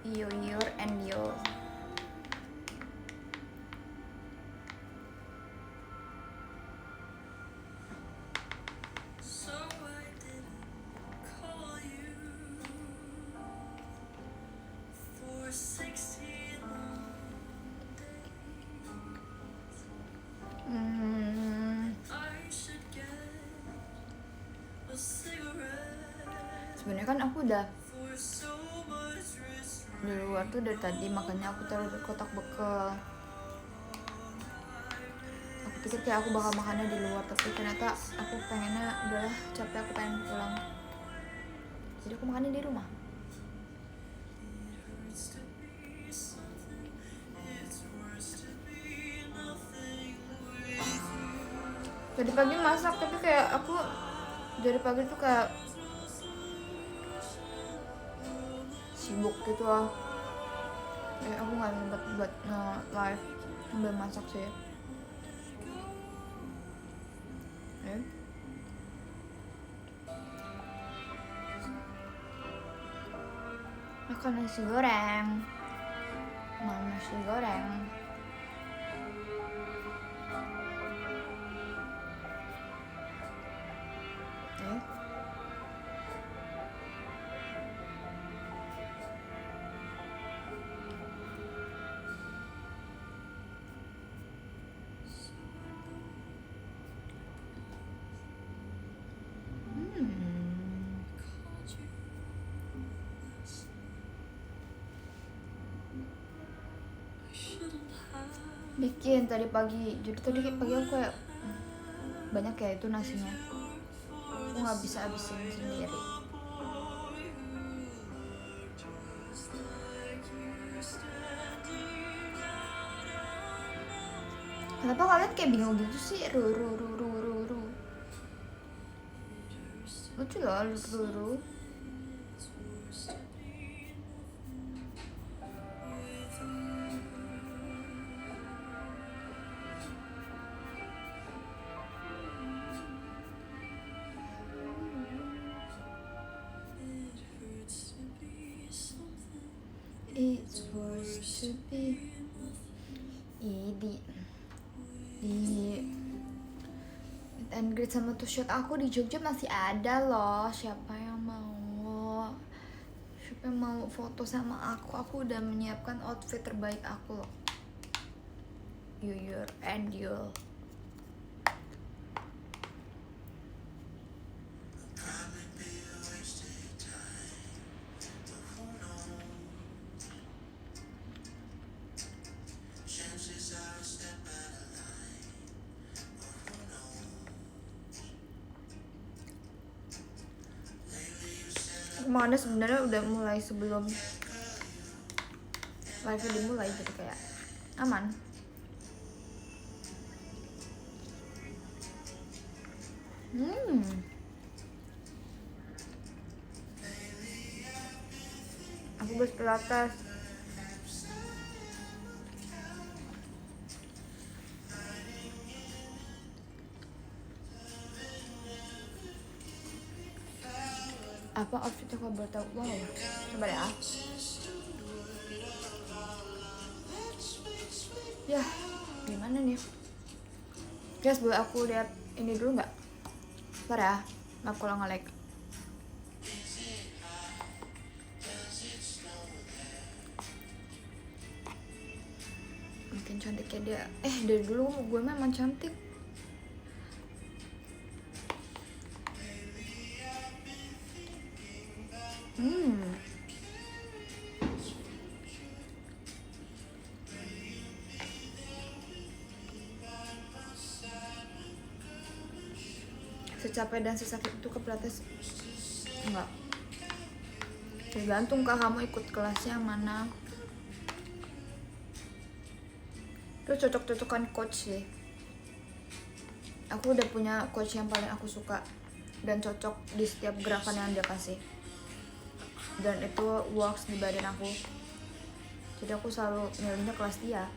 Yoyor and Yo. Sebenarnya kan aku udah di luar tuh dari tadi, makanya aku taruh di kotak bekal. Aku pikir kayak aku bakal makannya di luar, tapi ternyata aku pengennya udahlah, capek, aku pengen pulang, jadi aku makannya di rumah. Tadi pagi masak, tapi kayak aku dari pagi tuh kayak sibuk gitu lah. Aku nggak sempet buat live sambil masak sih. Makan nasi goreng, mau nasi goreng. Bikin tadi pagi, jadi tadi pagi aku kayak banyak kayak itu nasinya, aku nggak bisa habisin sendiri. Kenapa kalian kayak bingung gitu sih? Ru. Lucu loh, ru. It's supposed to be. Di and greet sama tuh shot aku di Jogja masih ada loh. Siapa yang mau foto sama aku udah menyiapkan outfit terbaik aku loh. Yoyor and Yo. Mana sebenarnya udah mulai sebelum live dimulai, jadi kayak aman. Aku beli pilates. Apa outfitnya kau baru tahu? Wow, coba deh. Ya, gimana nih? Guys, boleh aku lihat ini dulu nggak? Bentar ya, maaf kalau nge-lag. Makin cantiknya dia. Dari dulu gue memang cantik. Secapek dan sesakit itu ke pilates? Enggak. Tergantung kak kamu ikut kelasnya mana. Itu cocok-cocokan coach sih. Aku udah punya coach yang paling aku suka dan cocok di setiap gerakan yang dia kasih, dan itu works di badan aku, jadi aku selalu milihnya kelas dia.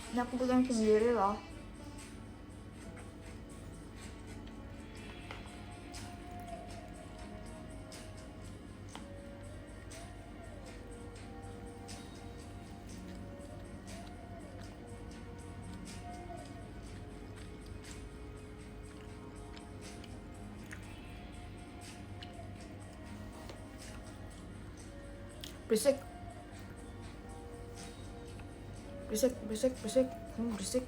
Ini aku bikin sendiri loh. Berisik. Kamu berisik.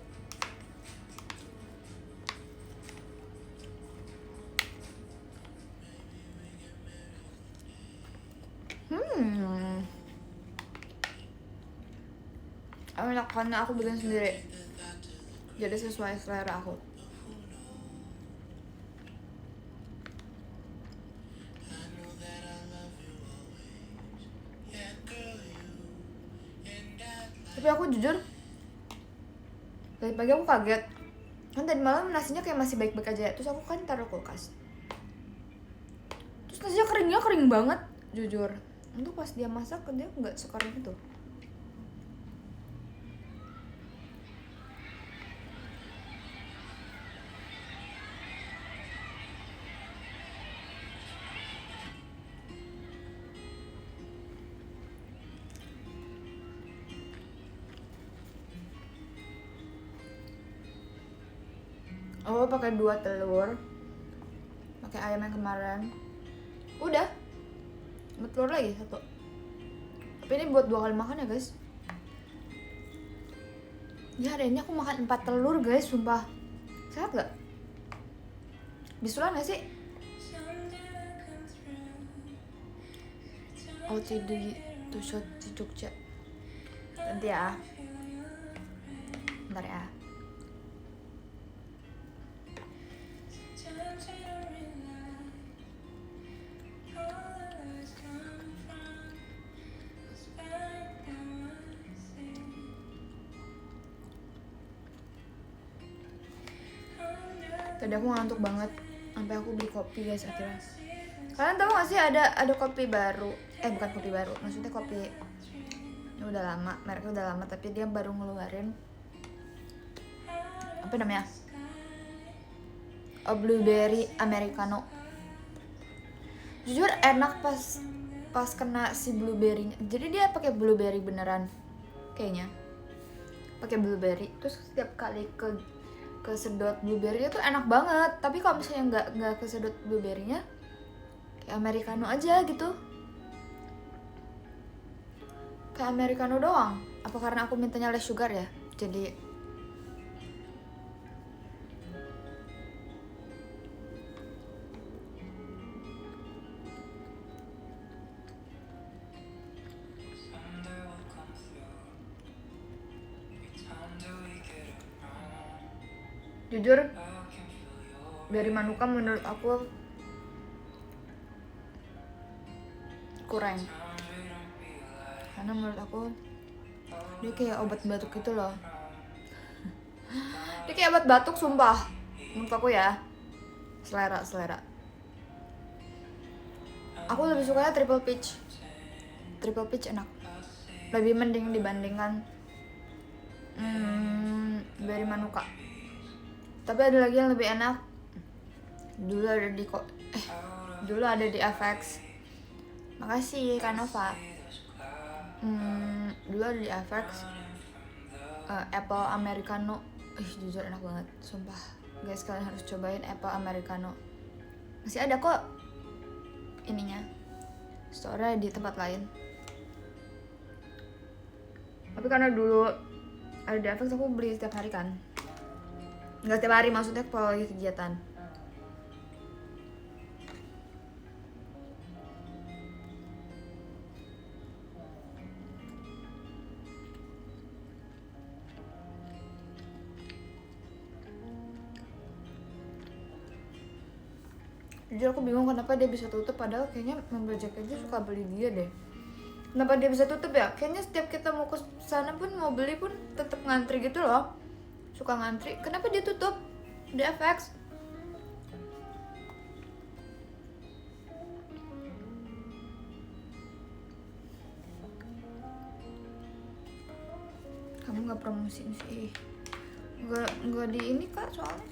Enak karena aku bikin sendiri. Jadi sesuai selera aku. Tapi aku jujur tadi pagi aku kaget. Kan tadi malam nasinya kayak masih baik-baik aja. Terus aku kan taruh kulkas. Terus nasinya kering banget, jujur. Untuk pas dia masak dia nggak sekering itu. Oh, pakai 2 telur. Pakai ayam yang kemarin. Udah. Sama telur lagi 1. Tapi ini buat 2 kali makan ya, guys. Ya, hari ini aku makan 4 telur, guys, sumpah. Sehat gak? Bisulan gak sih? Oh, di Tushot di Jogja. Nanti ya. Bentar ya. Tadi aku ngantuk banget sampai aku beli kopi, guys, akhirnya. Kalian tahu gak sih ada kopi baru? Bukan kopi baru, maksudnya kopi ini udah lama, mereknya udah lama tapi dia baru ngeluarin apa namanya? Blueberry Americano. Jujur enak pas kena si blueberry-nya. Jadi dia pakai blueberry beneran kayaknya. Pakai blueberry terus setiap kali kesedot blueberry-nya tuh enak banget. Tapi kalau misalnya nggak kesedot blueberry-nya kayak americano aja gitu. Kayak americano doang. Apa karena aku mintanya less sugar ya? Jadi jujur dari Manuka menurut aku kurang, karena menurut aku dia kayak obat batuk gitu loh. Dia kayak obat batuk sumpah menurut aku ya. Selera aku lebih sukanya triple peach enak, lebih mending dibandingkan dari Manuka. Tapi ada lagi yang lebih enak. Dulu ada di FX. Makasih Kanova. Dulu ada di FX. Apple Americano. Jujur enak banget, sumpah. Guys, kalian harus cobain Apple Americano. Masih ada kok ininya. Store-nya di tempat lain. Tapi karena dulu ada di FX aku beli setiap hari kan. Nggak setiap hari, maksudnya kalau lagi kegiatan. Jadi aku bingung kenapa dia bisa tutup, padahal kayaknya member Jack aja suka beli dia deh. Kenapa dia bisa tutup ya? Kayaknya setiap kita mau ke sana pun mau beli pun tetap ngantri gitu loh. Suka ngantri. Kenapa dia tutup? Di FX. Kamu nggak promosiin sih, nggak di ini kak soalnya.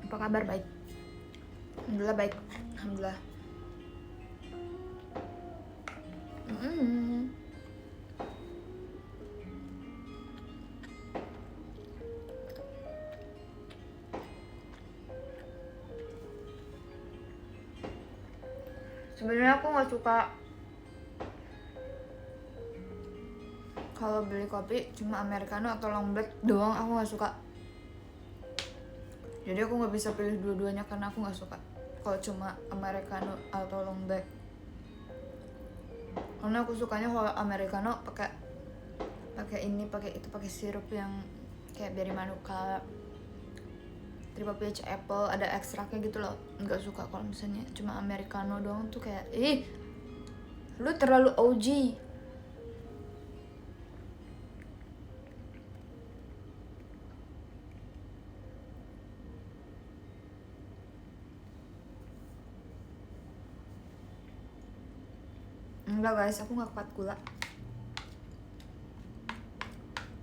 Apa kabar? Baik, alhamdulillah baik, alhamdulillah. Sebenarnya aku nggak suka kalau beli kopi cuma americano atau long black doang, aku nggak suka. Jadi aku nggak bisa pilih dua-duanya karena aku nggak suka kalau cuma americano atau long black. Karena aku sukanya kalau americano pakai ini, pakai itu, pakai sirup yang kayak berry manuka, triple peach apple, ada ekstraknya gitu loh. Nggak suka kalau misalnya cuma americano doang tuh kayak lu terlalu OG. Enggak guys, aku nggak kuat gula.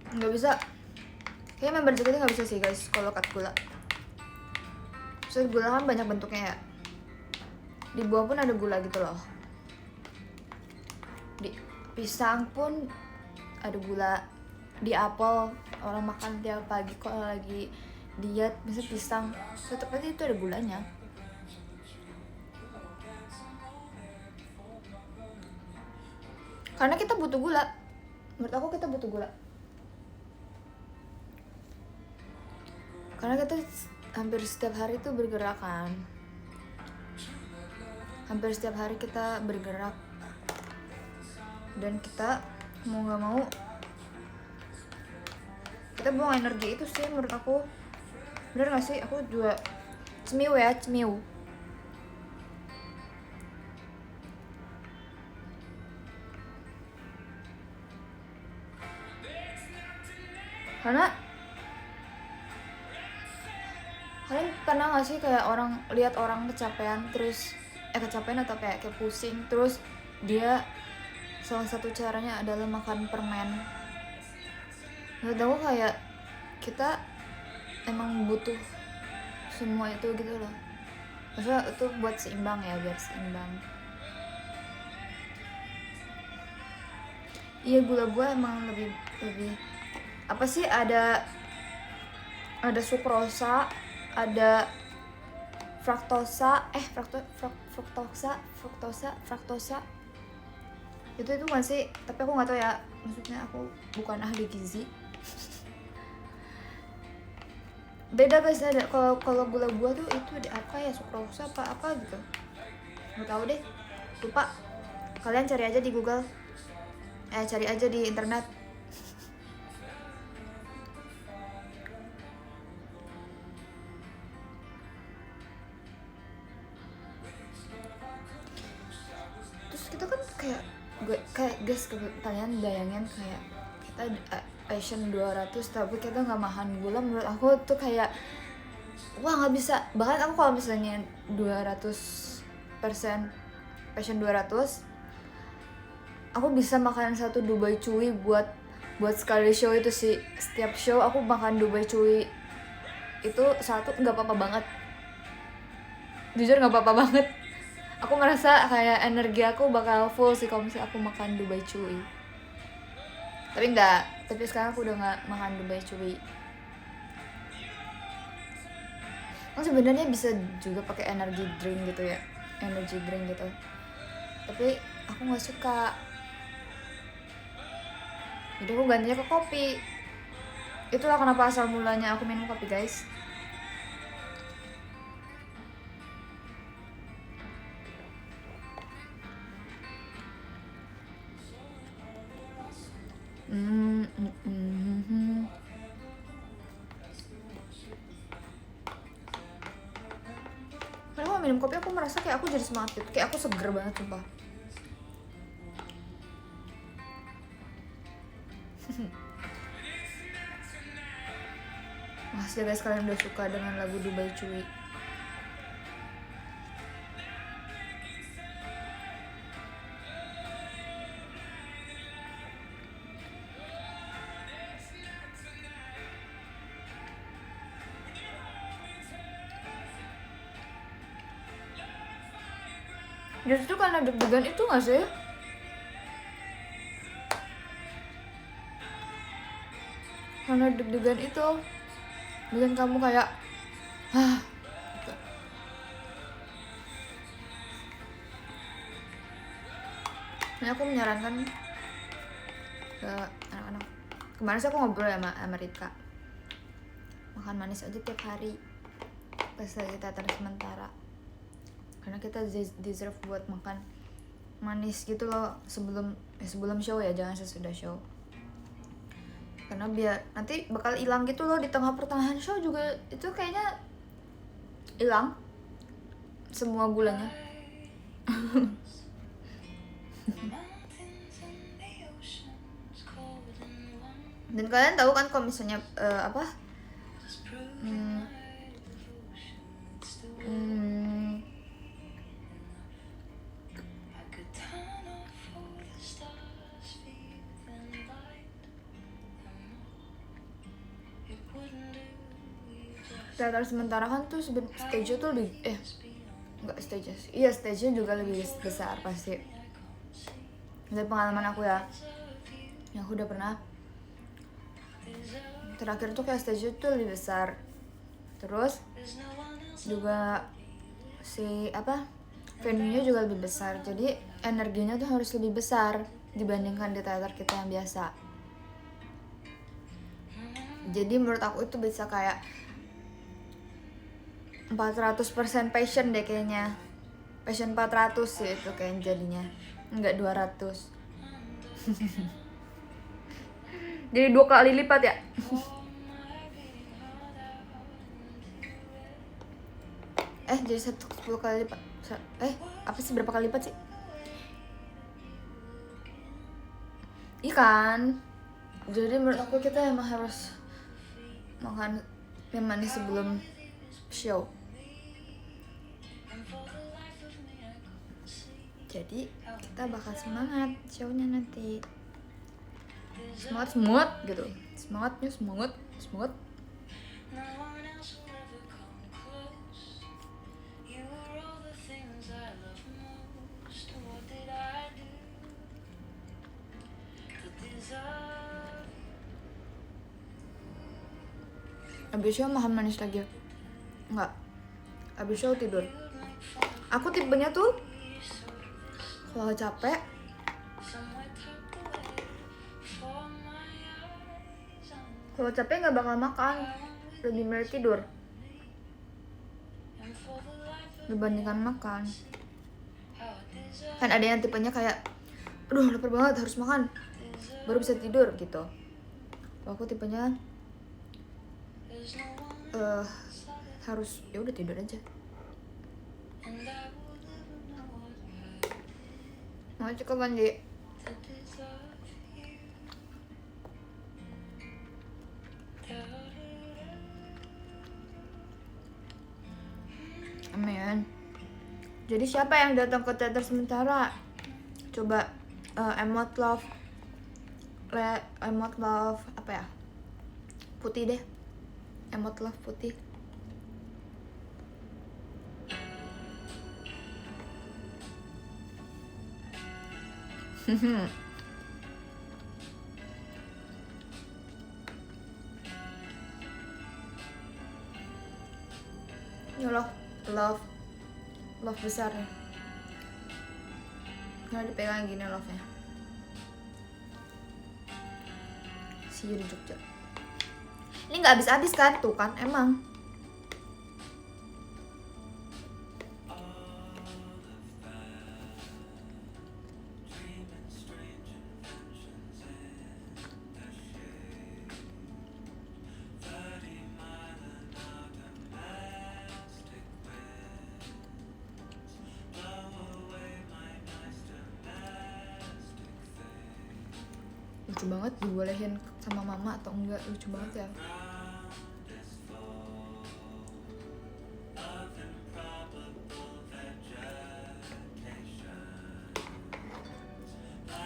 Nggak bisa. Kayaknya member JKT nggak bisa sih guys kalau cut gula. Soalnya gula kan banyak bentuknya ya. Di buah pun ada gula gitu loh. Di pisang pun ada gula. Di apel orang makan tiap pagi kalau lagi diet, misalnya pisang, tetap aja itu ada gulanya. Karena kita butuh gula. Menurut aku kita butuh gula. Karena kita hampir setiap hari tuh bergerak kan. Hampir setiap hari kita bergerak. Dan kita mau gak mau kita buang energi itu sih menurut aku. Bener gak sih? Aku juga cemiu ya, cemiu. Karena kalian pernah gak sih kayak lihat orang kecapean terus kecapean atau kayak pusing terus dia salah satu caranya adalah makan permen. Menurut aku kayak kita emang butuh semua itu gitu loh. Maksudnya itu buat seimbang ya, biar seimbang. Iya, gula buah emang lebih apa sih, ada sukrosa, ada fraktosa, fraktosa itu nggak sih? Tapi aku nggak tahu ya, maksudnya aku bukan ahli gizi. Beda guys, ada kalau gula buah tuh itu ada apa ya, sukrosa apa gitu, nggak tahu deh, lupa. Kalian cari aja di Google, cari aja di internet. Kita kan kayak guys, kalian bayangin kayak kita passion 200 tapi kita nggak makan gula. Menurut aku tuh kayak wah, nggak bisa. Bahkan aku kalau misalnya 200% passion 200, aku bisa makan satu Dubai Chewy buat sekali show itu sih. Setiap show aku makan Dubai Chewy itu satu, nggak apa-apa banget, jujur nggak apa-apa banget. Aku merasa kayak energi aku bakal full sih kalau misalnya aku makan Dubai Chewy. Tapi sekarang aku udah nggak makan Dubai Chewy. Sebenarnya bisa juga pakai energy drink gitu ya, tapi aku nggak suka. Jadi aku gantinya ke kopi. Itulah kenapa asal mulanya aku minum kopi guys. Karena kalau minum kopi aku merasa kayak aku jadi semangat gitu, kayak aku seger banget sumpah. Makasih guys, kalian udah suka dengan lagu Dubai Chewy. Justru karena deg-degan itu nggak sih? Karena deg-degan itu bikin kamu kayak gitu. Nah, aku menyarankan ke anak-anak. Kemarin sih aku ngobrol sama Amerika, makan manis aja tiap hari pas lagi teater sementara, karena kita deserve buat makan manis gitu loh sebelum show ya, jangan sesudah show, karena biar nanti bakal hilang gitu loh di tengah pertengahan show juga, itu kayaknya hilang semua gulanya. Dan kalian tahu kan kalau misalnya teater sementara kan tuh stage tuh lebih enggak stage sih. Iya, stage-nya juga lebih besar pasti. Dari pengalaman aku ya, yang aku udah pernah terakhir tuh kayak stage tuh lebih besar. Terus juga venue-nya juga lebih besar. Jadi energinya tuh harus lebih besar dibandingkan di teater kita yang biasa. Jadi menurut aku itu bisa kayak 400% passion deh kayaknya. Passion 400 sih itu kayaknya jadinya. Enggak 200. Jadi 2 kali lipat ya. Jadi 10 kali lipat. Apa sih, berapa kali lipat sih? Ikan. Jadi menurut aku kita emang harus makan yang manis sebelum show. Jadi kita bakal semangat show-nya nanti. Semangat gitu. Semangat. Abis show makan manis lagi? Enggak. Abis show tidur. Aku tipenya tuh kalau capek nggak bakal makan, lebih milih tidur dibandingkan makan. Kan ada yang tipenya kayak aduh lapar banget harus makan baru bisa tidur gitu. Aku tipenya harus ya udah tidur aja. Mau cukup mandi. Amin. Jadi siapa yang datang ke teater sementara? Coba emot love apa ya? Putih deh. Emot love putih. Ya love besar ya. Nah dipegang gini love nya. See you di Jogja. Ini nggak habis-habis kan? Tuh kan emang. Lucu banget, dibolehin sama mama atau enggak, lucu banget ya.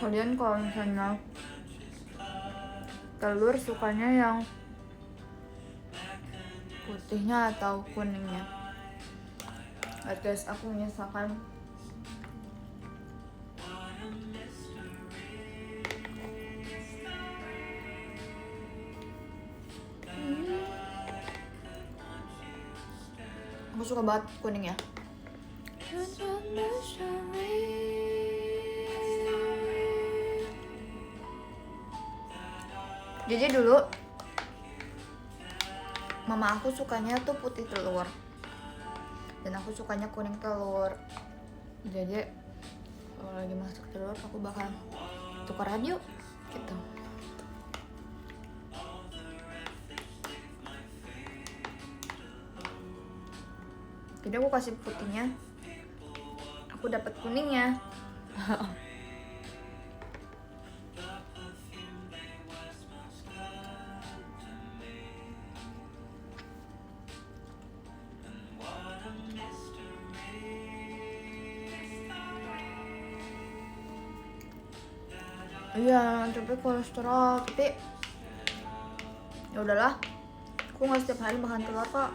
Kalian kalau misalnya telur sukanya yang putihnya atau kuningnya? Guys, aku menyesalkan Aku suka banget kuning ya. Jadi dulu mama aku sukanya tuh putih telur dan aku sukanya kuning telur. Jadi kalau lagi masak telur aku bakal tukeran yuk gitu. Jadi aku kasih putihnya, aku dapat kuningnya. Iya, tapi kolesterol, tapi ya udahlah. Aku nggak setiap hari makan telur kok.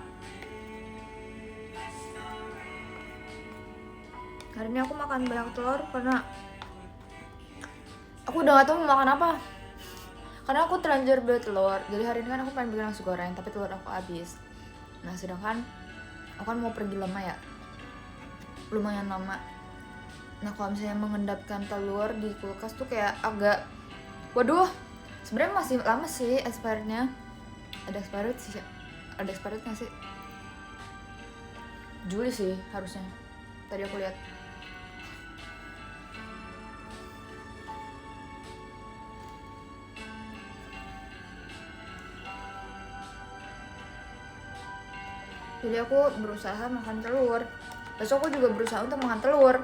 Hari ini aku makan banyak telur karena aku udah gak tahu mau makan apa. Karena aku terlanjur beli telur. Jadi hari ini kan aku pengen bikin nasi goreng, tapi telur aku habis. Nah sedangkan aku kan mau pergi lama ya, lumayan lama. Nah kalau misalnya mengendapkan telur di kulkas tuh kayak agak, waduh, sebenarnya masih lama sih expirednya. Ada expired sih, ada expired nggak sih? Juli sih harusnya. Tadi aku lihat. Jadi aku berusaha makan telur. Besok aku juga berusaha untuk makan telur.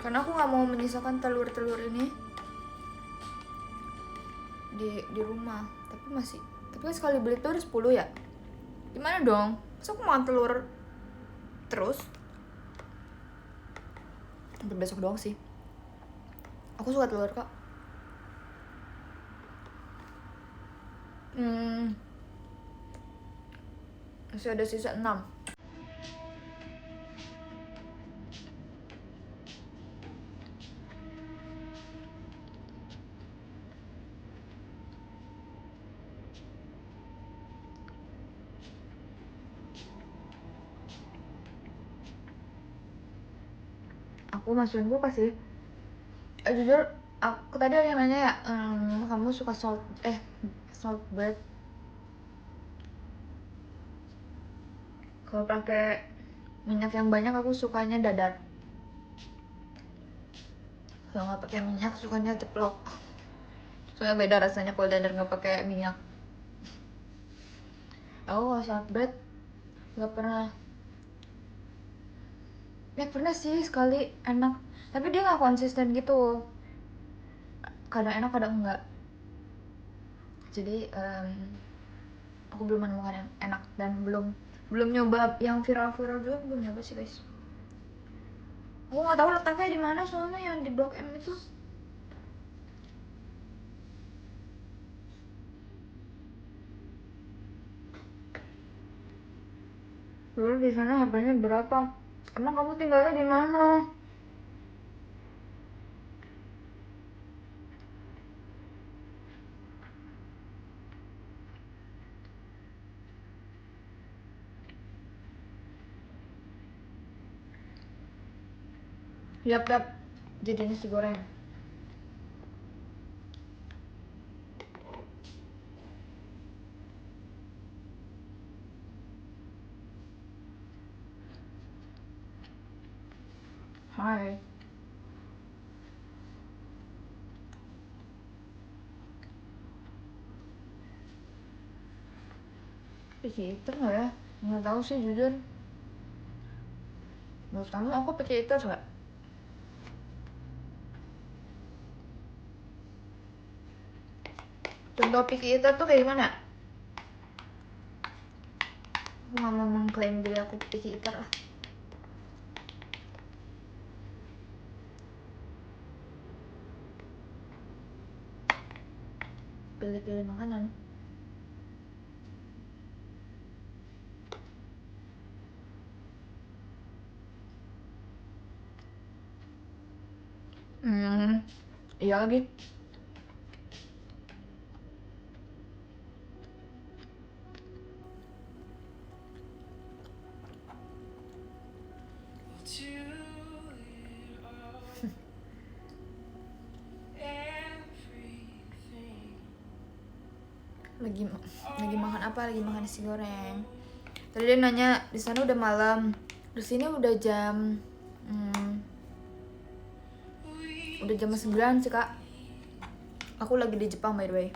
Karena aku nggak mau menyisakan telur-telur ini di rumah. Tapi kan sekali beli telur 10 ya. Gimana dong? Masa aku makan telur terus? Sampai besok doang sih. Aku suka telur kok. Masih ada sisa 6. Aku masukin kulkas sih. Jujur, aku tadi ada yang nanya ya, kamu suka salt bread? Kalau pakai minyak yang banyak aku sukanya dadar. Kalau nggak pakai minyak sukanya ceplok. Soalnya beda rasanya kalau dadar nggak pakai minyak. Aku kalau salt bread nggak pernah. Ya pernah sih sekali enak, tapi dia nggak konsisten gitu. Kadang enak kadang enggak. Jadi aku belum menemukan yang enak dan belum nyoba yang viral-viral juga, belum nyoba sih guys. Aku nggak tahu letaknya di mana soalnya yang di Blok M itu. Dulu di sana harganya berapa? Emang kamu tinggalnya di mana? Yap, jadi nasi goreng. Hai. Picky eater nggak ya? Nggak tahu sih jujur. Menurut kamu aku picky eater nggak? Contoh picky eater tuh kayak gimana? Aku nggak mau mengklaim diri aku picky eater lah. Pilih-pilih makanan. Iya lagi. lagi makan apa, lagi makan nasi goreng. Tadi dia nanya di sana udah malam, di sini udah jam udah jam 9 sih kak. Aku lagi di Jepang by the way.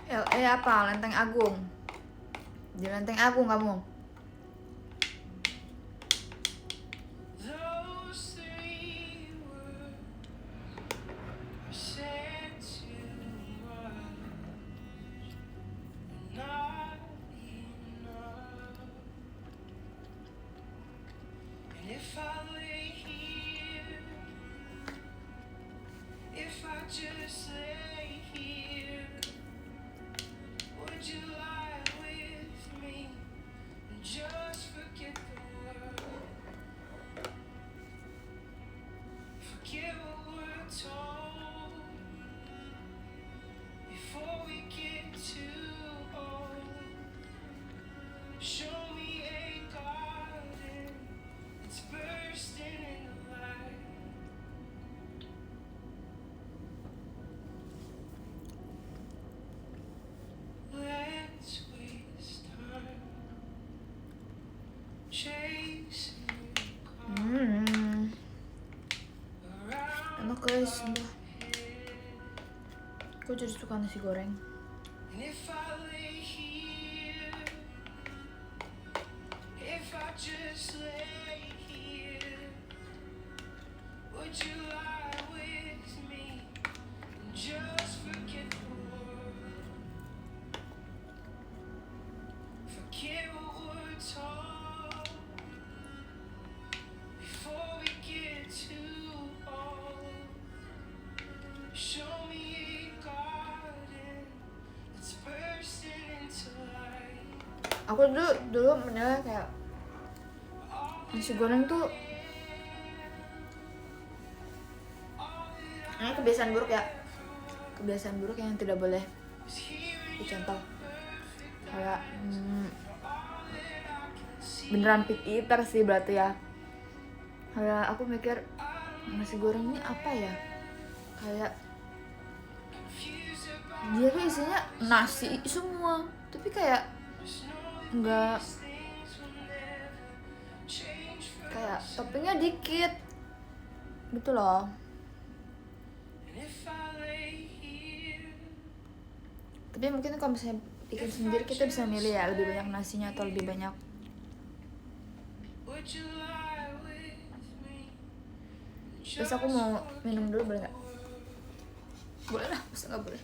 LA apa? Lenteng Agung. Di Lenteng Agung kamu. Enak guys, sumpah. Aku jadi suka nasi goreng. Aku dulu menilai kayak nasi goreng tuh ini kebiasaan buruk ya, kebiasaan buruk yang tidak boleh dicontoh. Kayak beneran pick eater sih berarti ya. Kayak aku mikir nasi goreng ini apa ya, kayak dia tuh isinya nasi semua tapi kayak enggak, kayak toppingnya dikit gitu loh. Tapi mungkin kalau misalnya bikin sendiri kita bisa milih ya, lebih banyak nasinya atau lebih banyak. Terus aku mau minum dulu boleh nggak? Boleh lah, masa nggak boleh?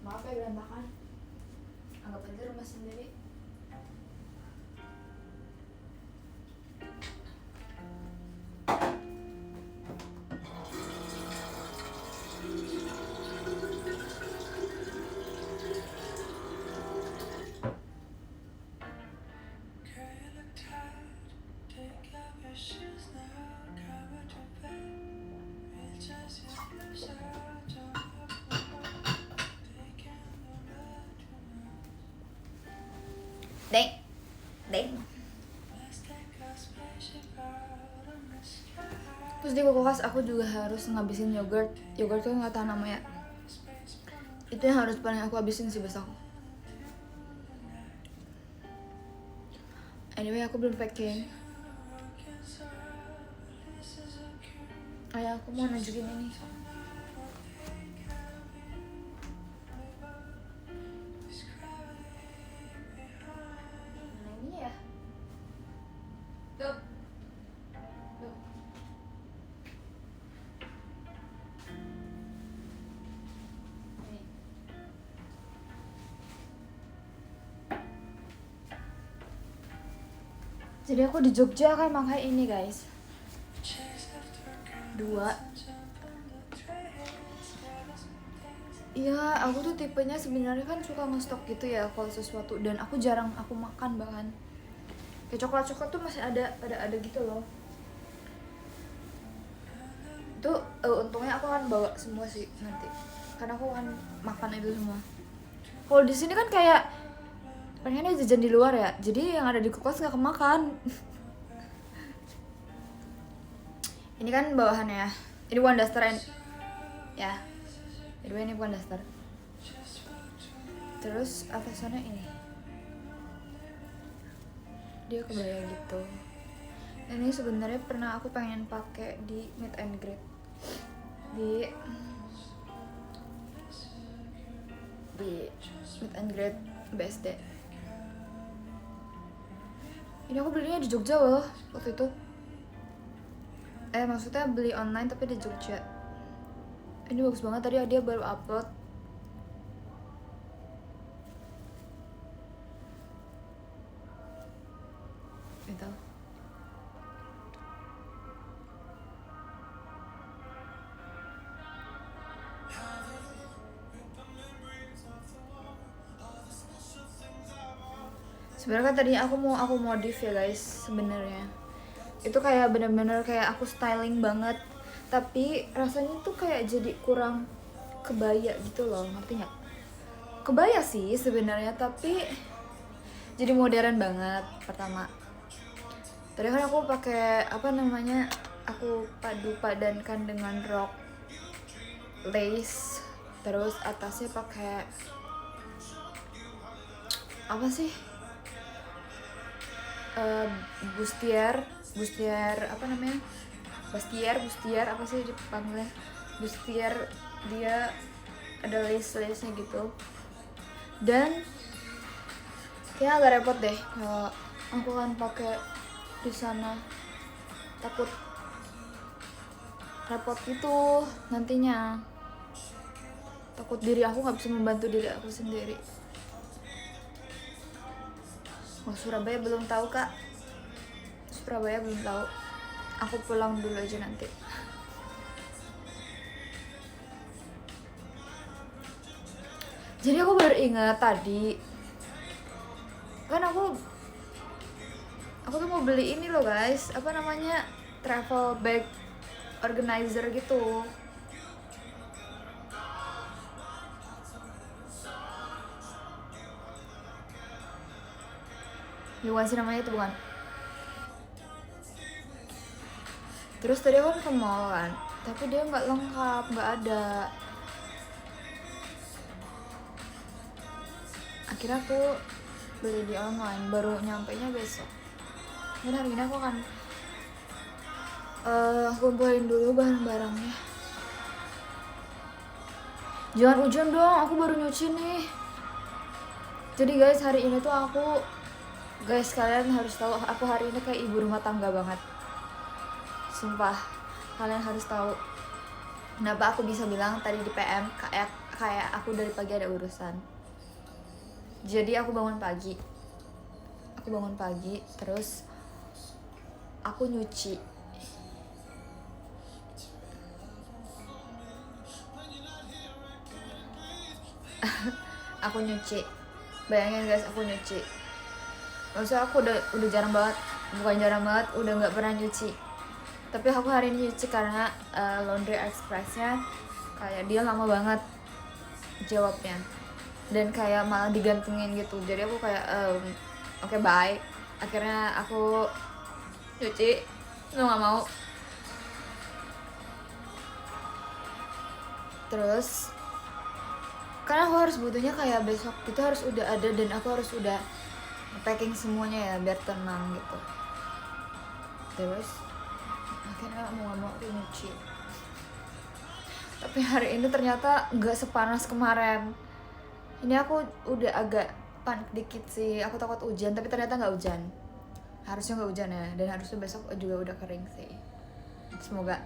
Maaf ya berantakan, anggap aja rumah sendiri. Deng. Terus di kulkas aku juga harus ngabisin yogurt. Yogurt tuh nggak tahu namanya. Itu yang harus paling aku habisin sih besok. Anyway, aku belum packing. Ayah, aku mau nunjukin ini. Mana ini ya? Tuh. Tuh. Ini. Jadi aku di Jogja kan pakai ini guys, 2. Iya, aku tuh tipenya sebenarnya kan suka ngestok gitu ya kalau sesuatu, dan aku jarang aku makan bahkan. Kayak coklat tuh masih ada gitu loh. Itu untungnya aku akan bawa semua sih nanti, karena aku akan makan itu semua. Kalau di sini kan kayak pengennya jajan di luar ya, jadi yang ada di kulkas nggak kemakan. Ini kan bawahannya ya, ini bukan daster ya, ini bukan daster. Terus atasannya ini, dia kebaya gitu. Ini sebenarnya pernah aku pengen pakai di meet and greet di meet and greet BSD. Ini aku belinya di Jogja loh waktu itu. Maksudnya beli online tapi di Jogja. Ini bagus banget, tadi dia baru upload. Gitu. Sebenarnya kan tadi aku modif ya guys sebenarnya. Itu kayak bener-bener kayak aku styling banget, tapi rasanya tuh kayak jadi kurang kebaya gitu loh, ngerti nggak? Kebaya sih sebenarnya, tapi jadi modern banget. Pertama, tadi kan aku pakai aku padankan dengan rok lace, terus atasnya pakai apa sih, bustier apa namanya, bustier apa sih dipanggilnya, bustier. Dia ada lace-nya gitu, dan kayak agak repot deh kalau aku kan pakai di sana, takut repot gitu nantinya, takut diri aku nggak bisa membantu diri aku sendiri. Surabaya belum tahu kak, Surabaya belum tahu, aku pulang dulu aja nanti. Jadi aku baru ingat tadi kan aku tuh mau beli ini loh guys, apa namanya, travel bag organizer gitu. Bukan sih namanya, itu bukan. Terus tadi aku ke mall kan, tapi dia nggak lengkap, nggak ada. Akhirnya aku beli di online, baru nyampe nya besok. Dan hari ini aku akan kumpulin dulu barang-barangnya. Jangan hujan dong, aku baru nyuci nih. Jadi guys, hari ini tuh kalian harus tahu, aku hari ini kayak ibu rumah tangga banget. Sumpah, kalian harus tahu kenapa aku bisa bilang tadi di PM kayak aku dari pagi ada urusan. Jadi aku bangun pagi, terus aku nyuci. Aku nyuci, bayangin guys, aku nyuci. Maksudnya aku udah jarang banget, udah nggak pernah nyuci. Tapi aku hari ini nyuci karena Laundry Express-nya kayak dia lama banget jawabnya, dan kayak malah digantungin gitu. Jadi aku kayak oke, bye. Akhirnya aku nyuci, nggak mau. Terus karena aku harus butuhnya kayak besok itu harus udah ada, dan aku harus udah packing semuanya ya biar tenang gitu. Terus akhirnya mau nggak mau aku nyuci. Tapi hari ini ternyata nggak sepanas kemarin. Ini aku udah agak panik dikit sih, aku takut hujan, tapi ternyata nggak hujan. Harusnya nggak hujan ya, dan harusnya besok juga udah kering sih. Semoga.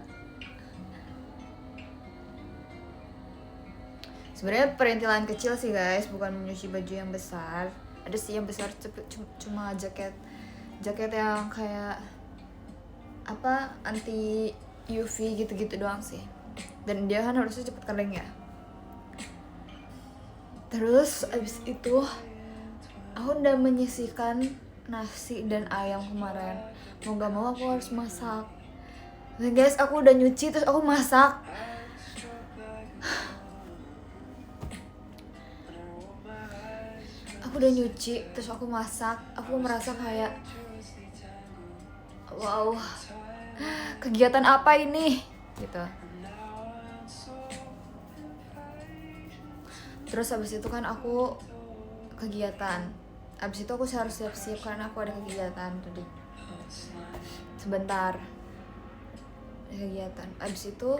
Sebenarnya perintilan kecil sih guys, bukan menyuci baju yang besar. Ada sih yang besar, cuma jaket jaket yang kayak apa, anti UV gitu-gitu doang sih. Dan dia kan harusnya cepet kering ya. Terus abis itu aku udah menyisihkan nasi dan ayam kemarin. Mau gak mau aku harus masak. Dan guys, aku udah nyuci terus aku masak. Aku udah nyuci terus aku masak. Aku merasa kayak wow, kegiatan apa ini gitu. Terus habis itu kan aku kegiatan. Habis itu aku harus siap-siap karena aku ada kegiatan tadi. Sebentar. Kegiatan. Habis itu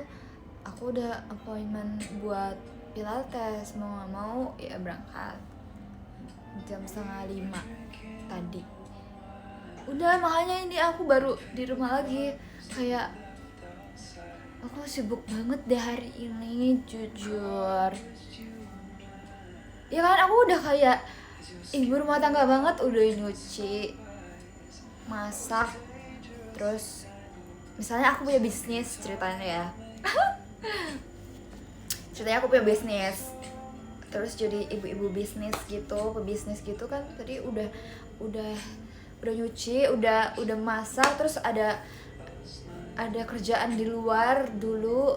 aku udah appointment buat pilates, mau gak mau ya berangkat jam 4:30 tadi. Udah, makanya ini aku baru di rumah lagi. Kayak aku sibuk banget deh hari ini, jujur. Ya kan, aku udah kayak ibu rumah tangga banget, udah nyuci, masak, terus misalnya aku punya bisnis ceritanya ya. Ceritanya aku punya bisnis, terus jadi ibu-ibu bisnis gitu, pebisnis gitu kan. Tadi udah nyuci, udah masak, terus ada kerjaan di luar dulu,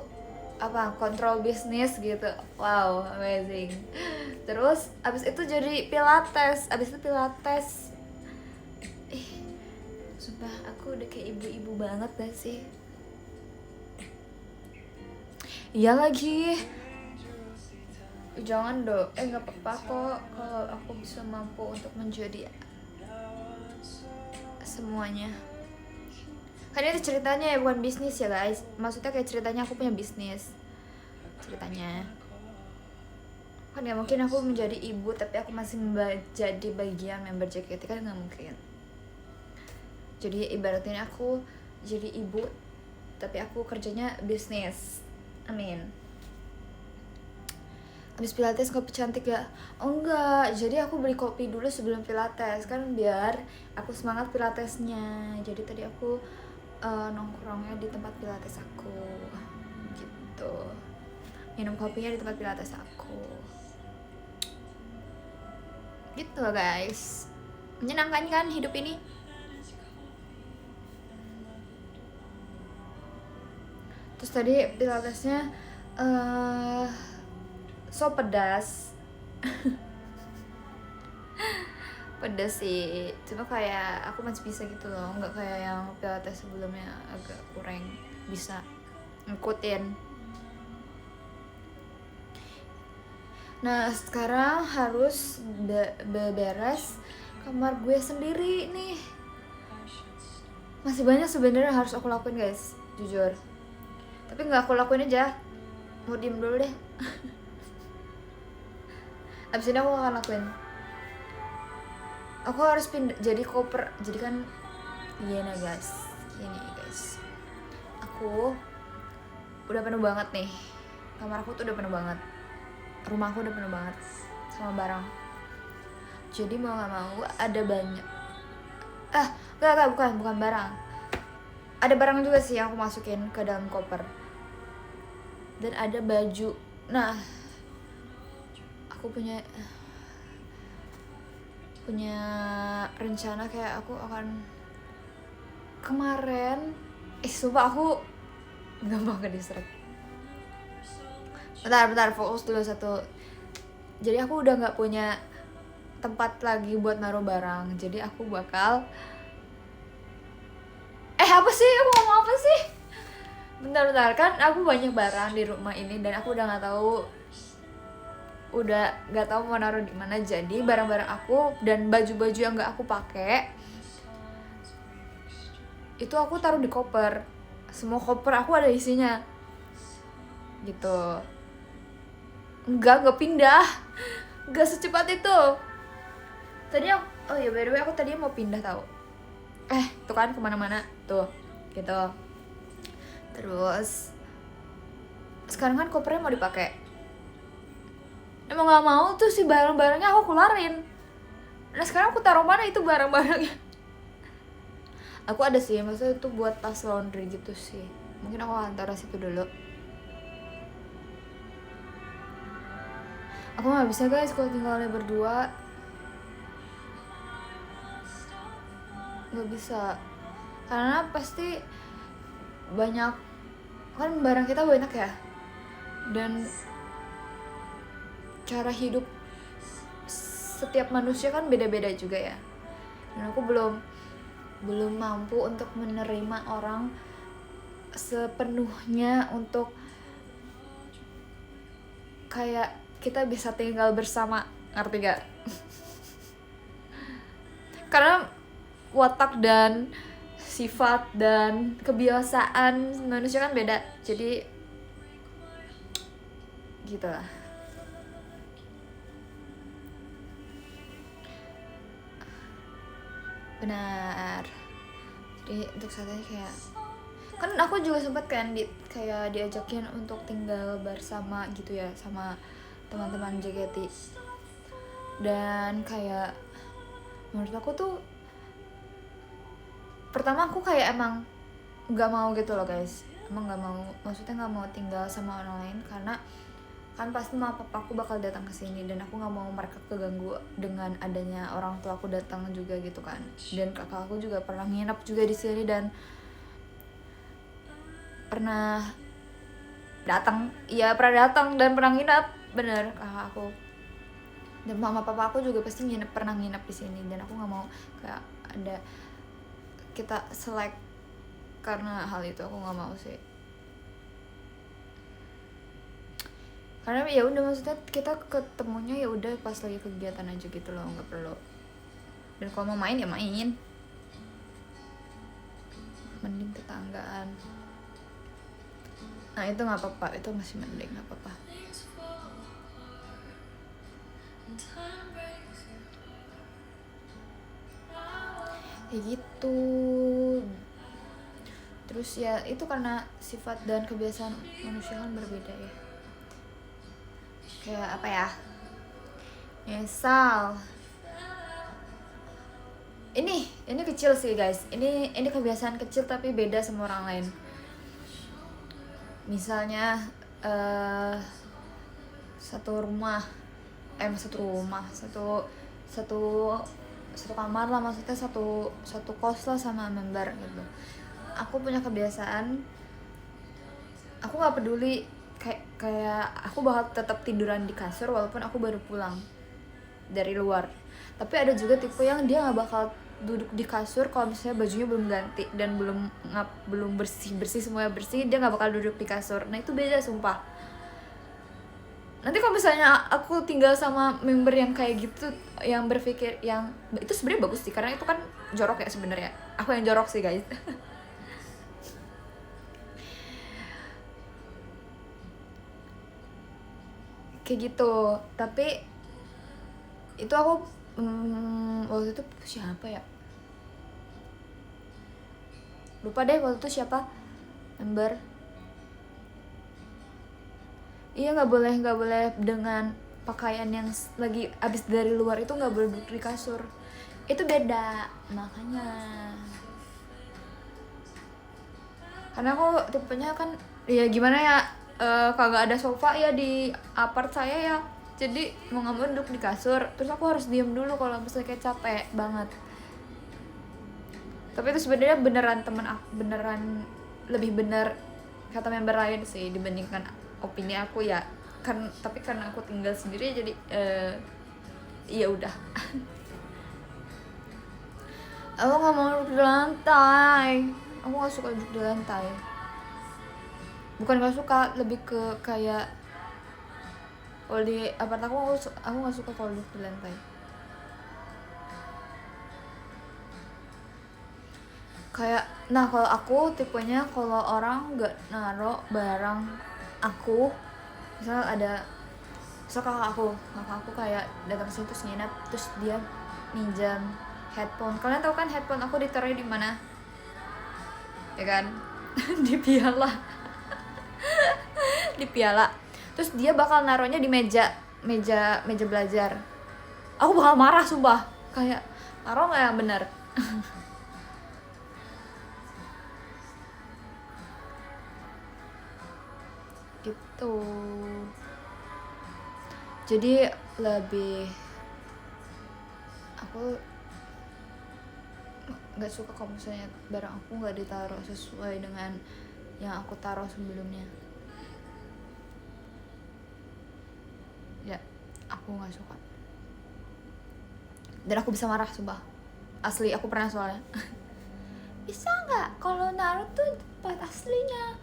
apa, kontrol bisnis gitu. Wow, amazing. Terus abis itu jadi pilates, sumpah aku udah kayak ibu-ibu banget gak sih? Iya lagi, jangan dong, nggak apa-apa kok kalau aku bisa mampu untuk menjadi semuanya. Kan itu ceritanya ya, bukan bisnis ya guys. Maksudnya kayak ceritanya aku punya bisnis ceritanya. Kan gak mungkin aku menjadi ibu tapi aku masih jadi bagian member JKT, kan gak mungkin. Jadi ibaratnya aku jadi ibu tapi aku kerjanya bisnis. Amin. Habis pilates kopi cantik ya? Oh enggak, jadi aku beli kopi dulu sebelum pilates kan biar aku semangat pilatesnya. Jadi tadi aku nongkrongnya di tempat pilates aku gitu, minum kopinya di tempat pilates aku gitu guys. Menyenangkan kan hidup ini? Terus tadi pilatesnya so pedas. Pedas sih, cuma kayak aku masih bisa gitu loh, nggak kayak yang pilates sebelumnya agak kurang bisa ngikutin. Nah sekarang harus beberes kamar gue sendiri nih. Masih banyak sebenarnya harus aku lakuin guys, jujur. Tapi nggak aku lakuin aja, mau diem dulu deh. Abis ini aku akan lakuin. Aku harus pindah jadi koper, jadi kan gini guys, aku udah penuh banget nih, kamar aku tuh udah penuh banget, rumah aku udah penuh banget sama barang. Jadi mau gak mau ada banyak, bukan barang, ada barang juga sih yang aku masukin ke dalam koper. Dan ada baju. Nah aku punya rencana kayak aku akan kemarin sumpah aku gampang ke distract. Bentar, fokus dulu satu. Jadi aku udah gak punya tempat lagi buat naruh barang. Jadi aku bakal apa sih? Aku ngomong apa sih? Bentar, kan aku banyak barang di rumah ini dan aku udah gak tahu mau naruh di mana. Jadi barang-barang aku dan baju-baju yang gak aku pakai itu aku taruh di koper. Semua koper aku ada isinya gitu. Enggak pindah, enggak secepat itu. Tadi aku, by the way aku tadi mau pindah tahu. Tuh kan kemana-mana tuh gitu. Terus sekarang kan kopernya mau dipakai. Emang gak mau tuh si barang-barangnya aku keluarin. Nah sekarang aku taruh mana itu barang-barangnya? Aku ada sih, maksudnya itu buat tas laundry gitu sih. Mungkin aku akan taruh situ dulu. Aku nggak bisa guys kalau tinggalnya berdua, nggak bisa, karena pasti banyak kan barang kita banyak ya, dan cara hidup setiap manusia kan beda-beda juga ya, dan aku belum mampu untuk menerima orang sepenuhnya untuk kayak kita bisa tinggal bersama, ngerti gak? Karena watak dan sifat dan kebiasaan manusia kan beda, jadi gitu lah. Benar. Jadi untuk saat ini kayak kan aku juga sempat kan kayak diajakin untuk tinggal bersama gitu ya sama teman-teman JKT, dan kayak menurut aku tuh pertama aku kayak emang nggak mau gitu loh guys, emang nggak mau, maksudnya nggak mau tinggal sama orang lain karena kan pasti mama papa aku bakal datang ke sini dan aku nggak mau mereka keganggu dengan adanya orang tua aku datang juga gitu kan, dan kakak aku juga pernah nginep juga di sini dan pernah datang dan pernah nginep, bener kakak aku, dan mama papa aku juga pasti pernah nginep di sini, dan aku nggak mau kayak ada kita selek karena hal itu, aku nggak mau sih. Karena ya udah, maksudnya kita ketemunya ya udah pas lagi kegiatan aja gitu loh, nggak perlu, dan kalau mau main ya main, mending tetanggaan. Nah itu nggak apa-apa, itu masih mending, nggak apa-apa. Kayak gitu. Terus ya itu karena sifat dan kebiasaan manusia kan berbeda ya. Kayak apa ya? Misal ini kecil sih guys. Ini kebiasaan kecil tapi beda sama orang lain. Misalnya satu kamar lah, maksudnya satu kos lah sama member gitu. Aku punya kebiasaan, aku nggak peduli kayak aku bakal tetap tiduran di kasur walaupun aku baru pulang dari luar. Tapi ada juga tipe yang dia nggak bakal duduk di kasur kalau misalnya bajunya belum ganti dan belum bersih semuanya bersih, dia nggak bakal duduk di kasur. Nah itu beda sumpah. Nanti kalau misalnya aku tinggal sama member yang kayak gitu, yang berpikir yang itu sebenarnya bagus sih, karena itu kan jorok ya sebenarnya. Aku yang jorok sih guys. Kayak gitu. Tapi itu aku waktu itu siapa ya, lupa deh waktu itu siapa member. Iya, nggak boleh dengan pakaian yang lagi abis dari luar itu nggak boleh duduk di kasur. Itu beda, makanya. Karena aku tipenya kan ya gimana ya, kagak ada sofa ya di apart saya ya, jadi mau nggak mau duduk di kasur, terus aku harus diem dulu kalau misalnya kayak capek banget. Tapi itu sebenarnya beneran lebih bener kata member lain sih dibandingkan opini aku ya kan, tapi karena aku tinggal sendiri jadi ya udah. Aku nggak mau duduk di lantai, aku nggak suka duduk di lantai. Bukan nggak suka, lebih ke kayak kalau di apart aku nggak suka kalau duduk di lantai. Kayak kalau aku tipenya kalau orang nggak naruh barang aku, misal kakak aku kayak datang ke situ nginep, terus dia minjam headphone. Kalian tahu kan headphone aku ditaruh di mana? Ya kan? Di piala. Di piala. Terus dia bakal naruhnya di meja belajar. Aku bakal marah sumpah. Kayak naruh nggak yang benar. gitu. Jadi lebih aku nggak suka kalau misalnya barang aku nggak ditaruh sesuai dengan yang aku taruh sebelumnya. Ya, aku nggak suka. Dan aku bisa marah, sumpah. Asli, aku pernah soalnya. Bisa nggak kalau naruh tuh tempat aslinya?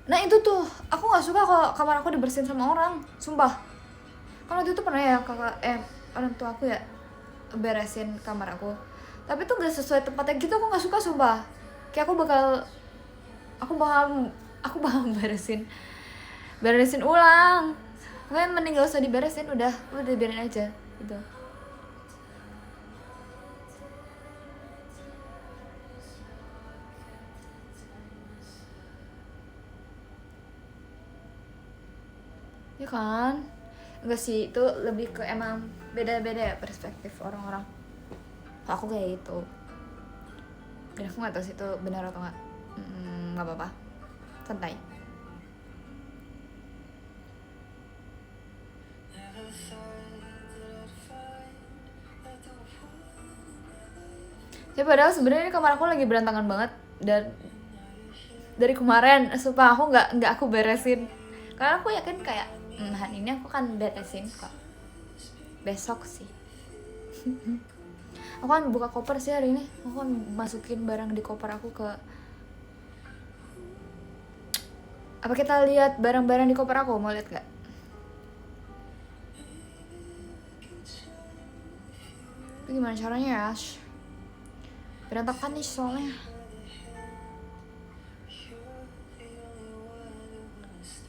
Nah itu tuh, aku nggak suka kalau kamar aku dibersihin sama orang, sumpah. Kalau itu tuh pernah ya orang tua aku ya beresin kamar aku, tapi tuh nggak sesuai tempatnya gitu, aku nggak suka sumpah. Kayak aku bakal beresin ulang. Mungkin mending gak usah diberesin, udah biarin aja gitu. Ya kan? Enggak sih, itu lebih ke emang beda-beda ya perspektif orang-orang. Aku kayak gitu. Dan aku gak tahu sih itu benar atau enggak. Gak apa-apa. Santai. Ya padahal sebenarnya kamar aku lagi berantakan banget, dan dari kemarin sumpah aku nggak aku beresin karena aku yakin kayak hari ini aku kan beresin kok, besok sih. Aku kan buka koper sih hari ini, aku kan masukin barang di koper aku ke. Apa kita lihat barang-barang di koper aku, mau lihat nggak? Tapi gimana caranya ya? Berantakan nih soalnya.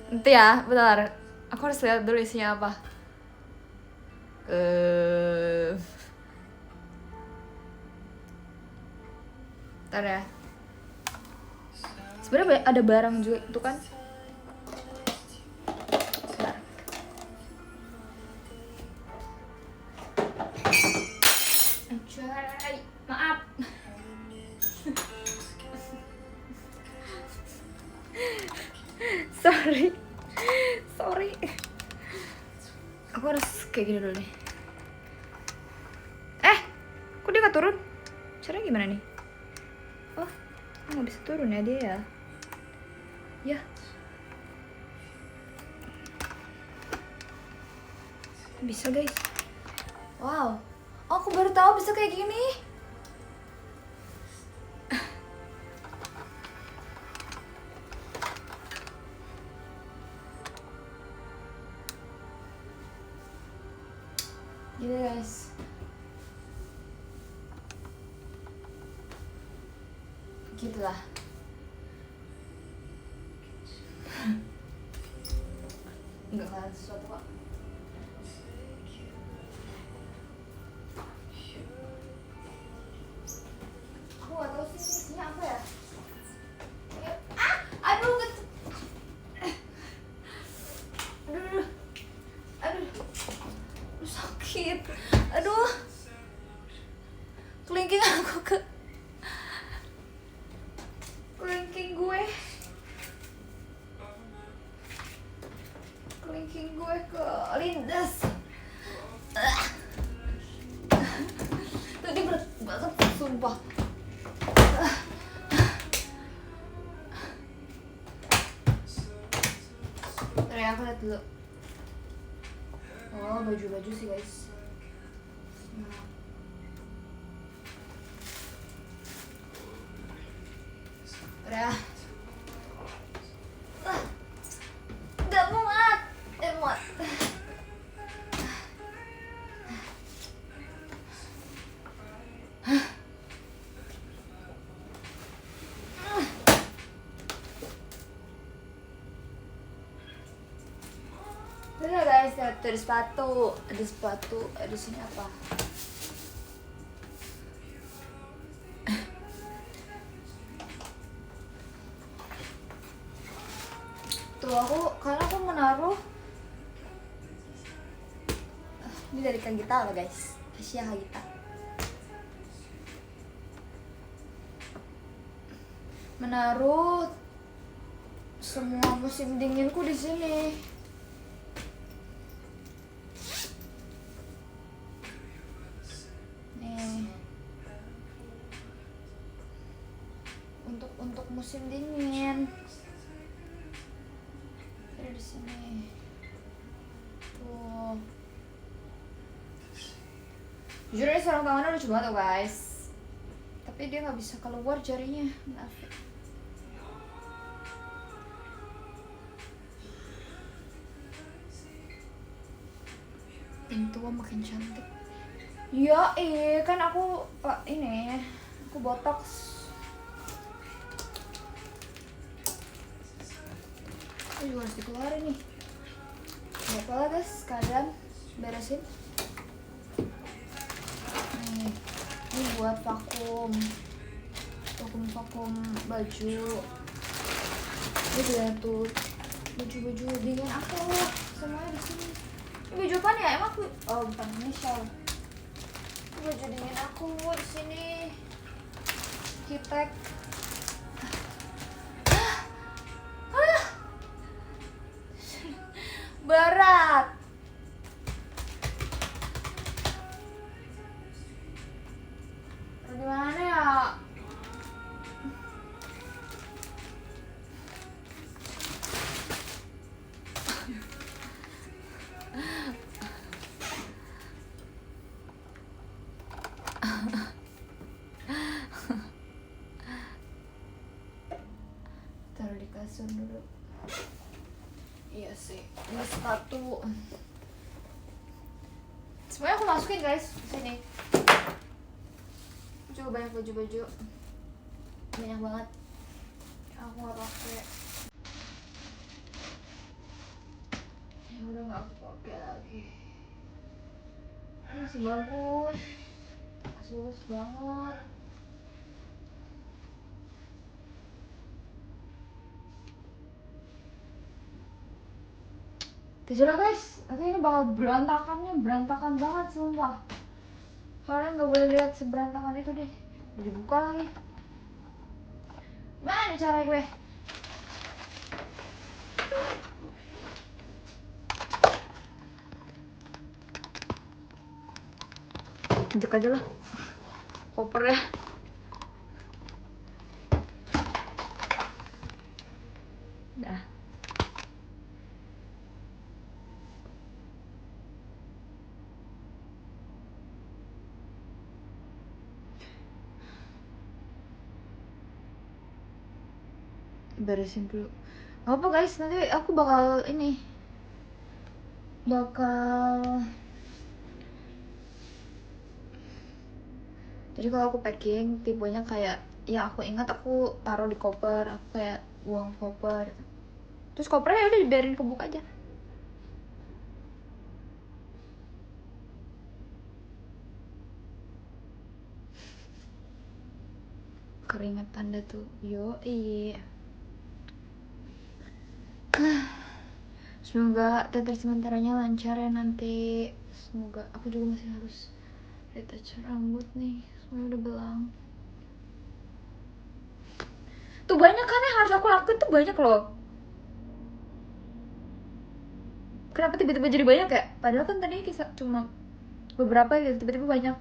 Nanti ya, bentar. Aku harus lihat dulu isinya apa. Bentar ya. Sebenarnya ada barang juga itu kan. Bentar. Anjay, maaf. Sorry. Aku harus kayak gini dulu nih. Kok dia gak turun? Caranya gimana nih? Oh, nggak bisa turun ya dia ya? Ya. Bisa guys. Wow. Oh, aku baru tahu bisa kayak gini. Gitu guys. Gitulah. Enggak salah sesuatu kok. Aku gak tahu sih isinya apa ya. Aduh. Sakit. Aduh. Kelingking aku ke kelingking gue ke lindas. Tadi berat banget sumpah. Bentar ya, aku lihat dulu. Oh, baju sih guys. Udah. Gak muat. Muat. Udah guys, lihat ada sepatu, ada sini apa? Tuh karena aku menaruh ini dari Kak Gita loh guys, Asia Kak Gita. menaruh semua musim dinginku di sini. Nih. Untuk musim dingin. Ada di sini. Tuh. Jujur ini sarung tangannya lucu banget tuh guys. Tapi dia nggak bisa keluar jarinya. Maaf. Yang tua makin cantik. Ya kan aku aku botox. Ini juga harus dikeluarin nih. Gak apa-apa guys, sekalian beresin. Ini buat vakum baju. Ini dia tuh baju dingin aku semuanya di sini. Ini baju apa ya? Emang aku bukan ini shawl. Ini baju dingin aku di sini. Hitek. Berat. Gimana ya? Taruh di kasur dulu. Iya sih. Ini sepatu. Semuanya aku masukin guys di sini. Juga banyak baju-baju. Banyak banget. Aku nggak pakai. Ya udah nggak aku pakai lagi. Ini masih bagus. Masih bagus banget. Terserah guys, nanti ini bakal berantakan banget sumpah. Kalian gak boleh lihat seberantakan itu deh. Udah dibuka lagi. Mana cara gue? Tunjuk aja lah kopernya. Dah. Beresin dulu. Apa guys, nanti aku bakal jadi kalau aku packing tipenya kayak yang aku ingat aku taruh di koper, aku kayak buang koper. Terus kopernya udah dibiarin kebuka aja. Keringat tanda tuh. Semoga tetes sementaranya lancar ya nanti. Semoga aku juga masih harus retouch rambut nih. Semuanya udah belang. Tuh banyak kan yang harus aku lakuin tuh banyak loh. Kenapa tiba-tiba jadi banyak ya? Padahal kan tadi kisah cuma beberapa gitu, tiba-tiba banyak.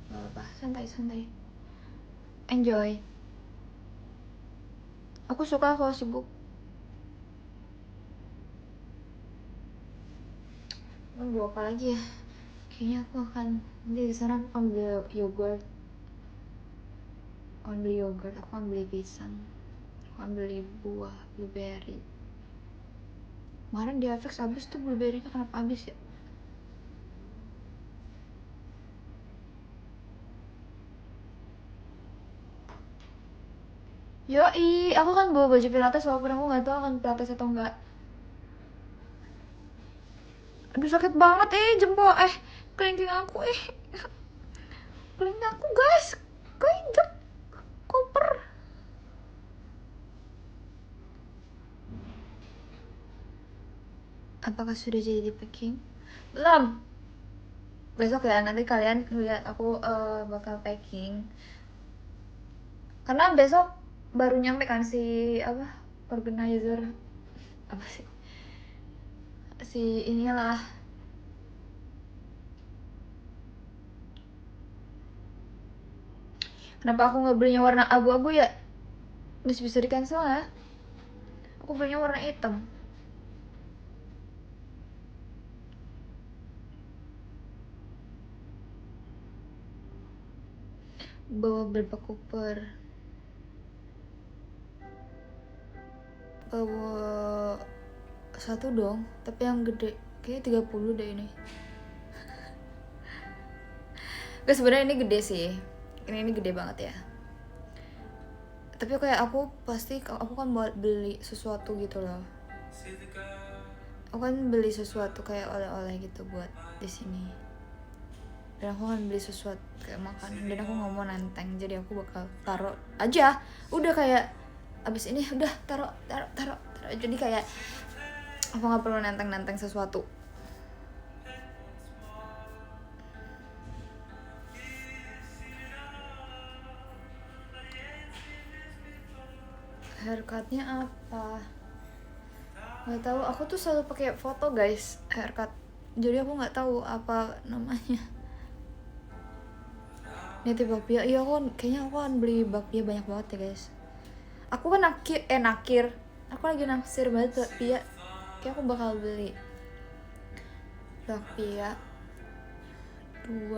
Gak apa, santai. Enjoy. Aku suka kalau sibuk. Mau apa lagi ya? Kayaknya aku akan nanti di sana aku akan beli yogurt. Aku akan beli pisang. Aku akan beli buah blueberry. Kemarin di Afex habis tuh blueberry-nya, kenapa habis ya? Yoi, aku kan bawa baju pilates walaupun aku nggak tahu akan pilates atau enggak. Aduh sakit banget jempol kelingking aku kelingking aku guys, keinjek koper. Apakah sudah jadi di packing? Belum. Besok ya, nanti kalian lihat aku bakal packing. Karena besok baru nyampe kan si apa organizer apa sih si inilah. Kenapa aku nggak belinya warna abu-abu ya? Masih bisa di cancel ya? Aku belinya warna hitam. Bawa berapa koper? Bawa satu dong, tapi yang gede. Kayaknya 30 deh ini. Gak, sebenarnya ini gede sih. Ini gede banget ya. Tapi kayak aku pasti aku kan beli sesuatu gitu loh. Aku kan beli sesuatu kayak oleh-oleh gitu buat di sini. Dan aku kan beli sesuatu kayak makanan dan aku nggak mau nenteng, jadi aku bakal taruh aja. Udah kayak abis ini udah taruh. Jadi kayak aku nggak perlu nenteng sesuatu. Haircutnya apa? Nggak tahu. Aku tuh selalu pakai foto guys haircut. Jadi aku nggak tahu apa namanya. Niti bakpia. Iya kayaknya aku kan beli bakpia banyak banget ya guys. Aku kan nakir. Aku lagi naksir banget bakpia. Kayak aku bakal beli bakpia 2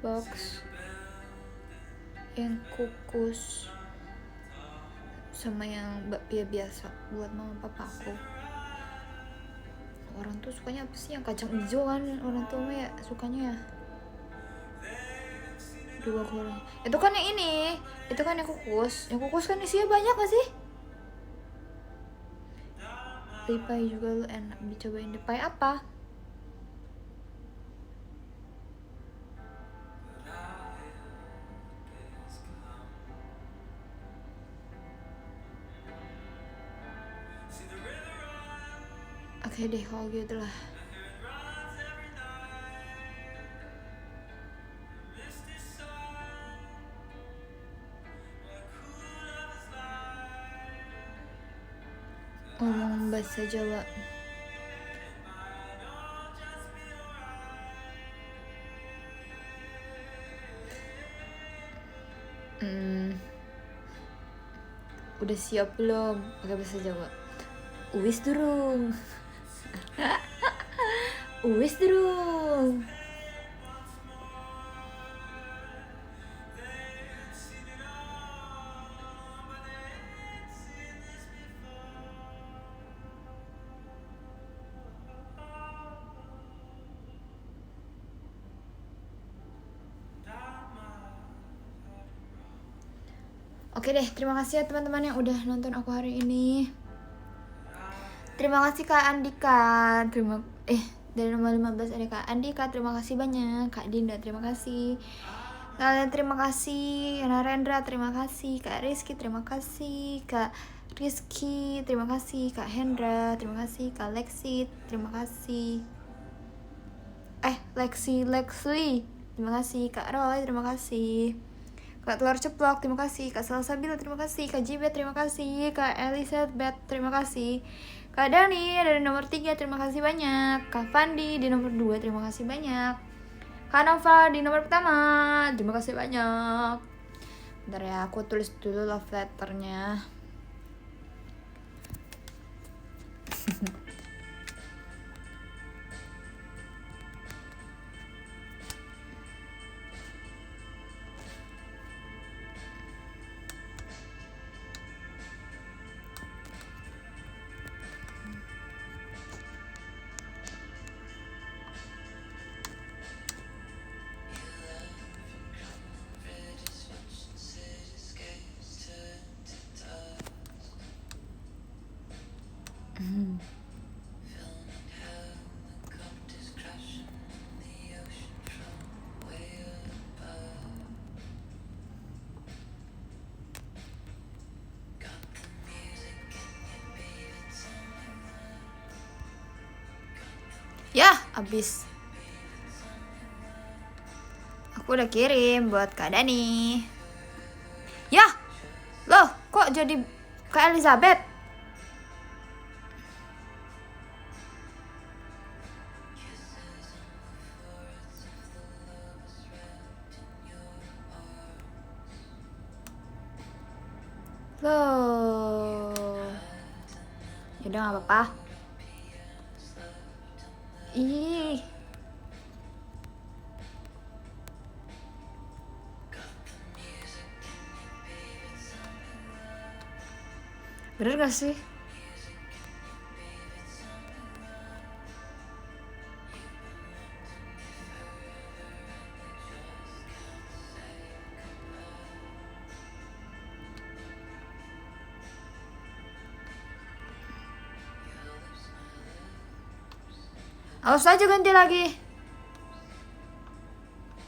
box yang kukus sama yang bakpia biasa buat mama papa aku. Orang tuh sukanya apa sih yang kacang hijau kan? Orang tua ya sukanya ya 2 goreng. Itu kan yang ini, itu kan yang kukus. Yang kukus kan isinya banyak gak sih? Lipai juga lu enak, dicobain lipai apa? Oke deh kalau gitu lah. Ngomong bahasa Jawa. Udah siap belum pakai bahasa Jawa? Uwis durung. Uwis durung. Oke deh, terima kasih ya teman-teman yang udah nonton aku hari ini. Terima kasih Kak Andika. Dari nomor 15 ada Kak Andika, terima kasih banyak. Kak Dinda, terima kasih. Kalian terima kasih. Narendra, terima kasih. Kak Rizky, terima kasih. Kak Rizky, terima kasih. Kak Hendra, terima kasih. Kak Lexi, terima kasih. Lexi, terima kasih. Kak Roy, terima kasih. Kak Telur Ceplok, terima kasih. Kak Salsabila, terima kasih. Kak Jibet, terima kasih. Kak Elizabeth, terima kasih. Kak Dani dari nomor 3, terima kasih banyak. Kak Fandi di nomor 2, terima kasih banyak. Kak Nova di nomor pertama, terima kasih banyak. Bentar ya, aku tulis dulu love letternya. Ya, abis. Aku udah kirim buat Kak Dani. Yah, loh kok jadi kayak Elizabeth? Loh, yaudah nggak apa-apa. Ih, bener gak sih? Awas aja ganti lagi.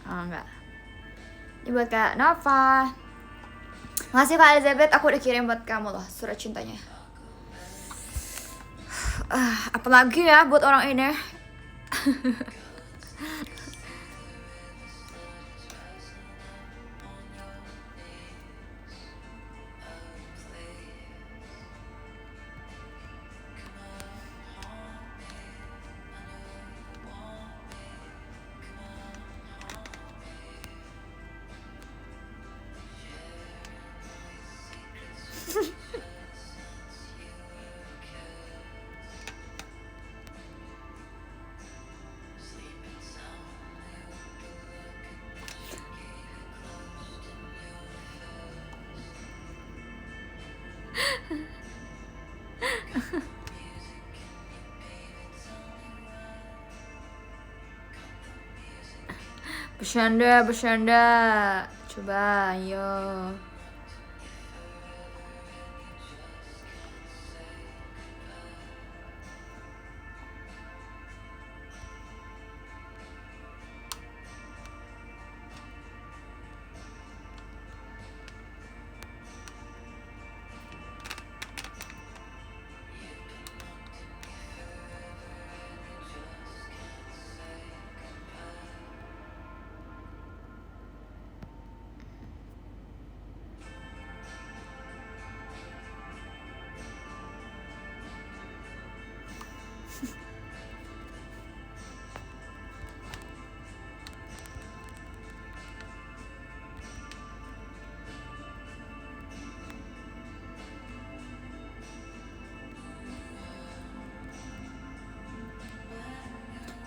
Oh enggak. Ini buat Kak Nova. Makasih Kak Elizabeth, aku udah kirim buat kamu loh surat cintanya. Apalagi ya buat orang ini. Bercanda. Coba, ayo.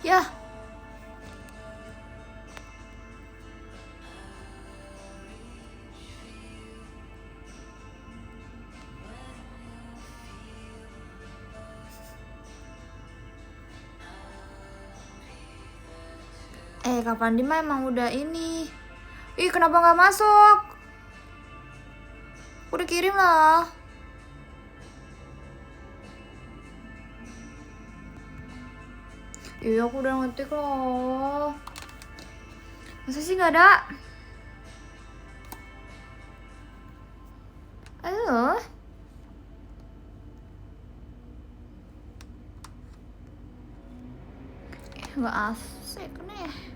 Ya. Kak Pandi mah emang udah ini. Ih, kenapa nggak masuk? Udah kirim lah. Iya, aku udah ngetik loh. Masa sih nggak ada? Ayo. Nggak asik nih.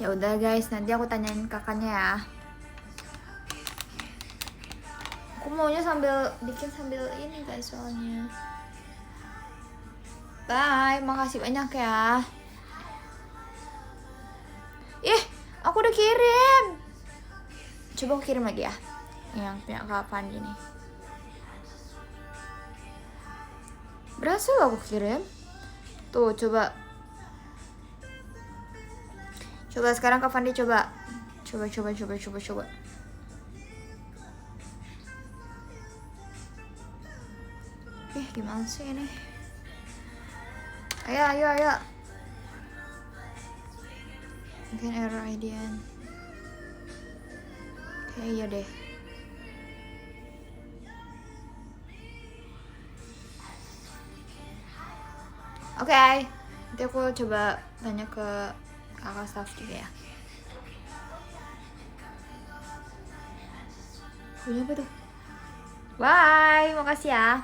Ya udah guys, nanti aku tanyain kakaknya ya. Aku maunya bikin sambil ini guys soalnya. Bye, makasih banyak ya. Ih, aku udah kirim. Coba aku kirim lagi ya. Yang punya Kak Pandi nih. Berhasil aku kirim. Tuh, coba. Coba sekarang Kak Pandi coba. Coba. Gimana sih ini? Ayo. Mungkin error IDN. Oke, iya deh. Oke, nanti aku coba tanya ke kakak staff juga ya. Punya apa tuh? Bye, makasih ya.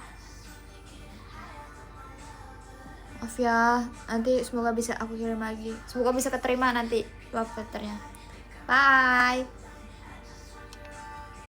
Maaf ya, nanti semoga bisa aku kirim lagi. Semoga bisa keterima nanti love letternya. Bye.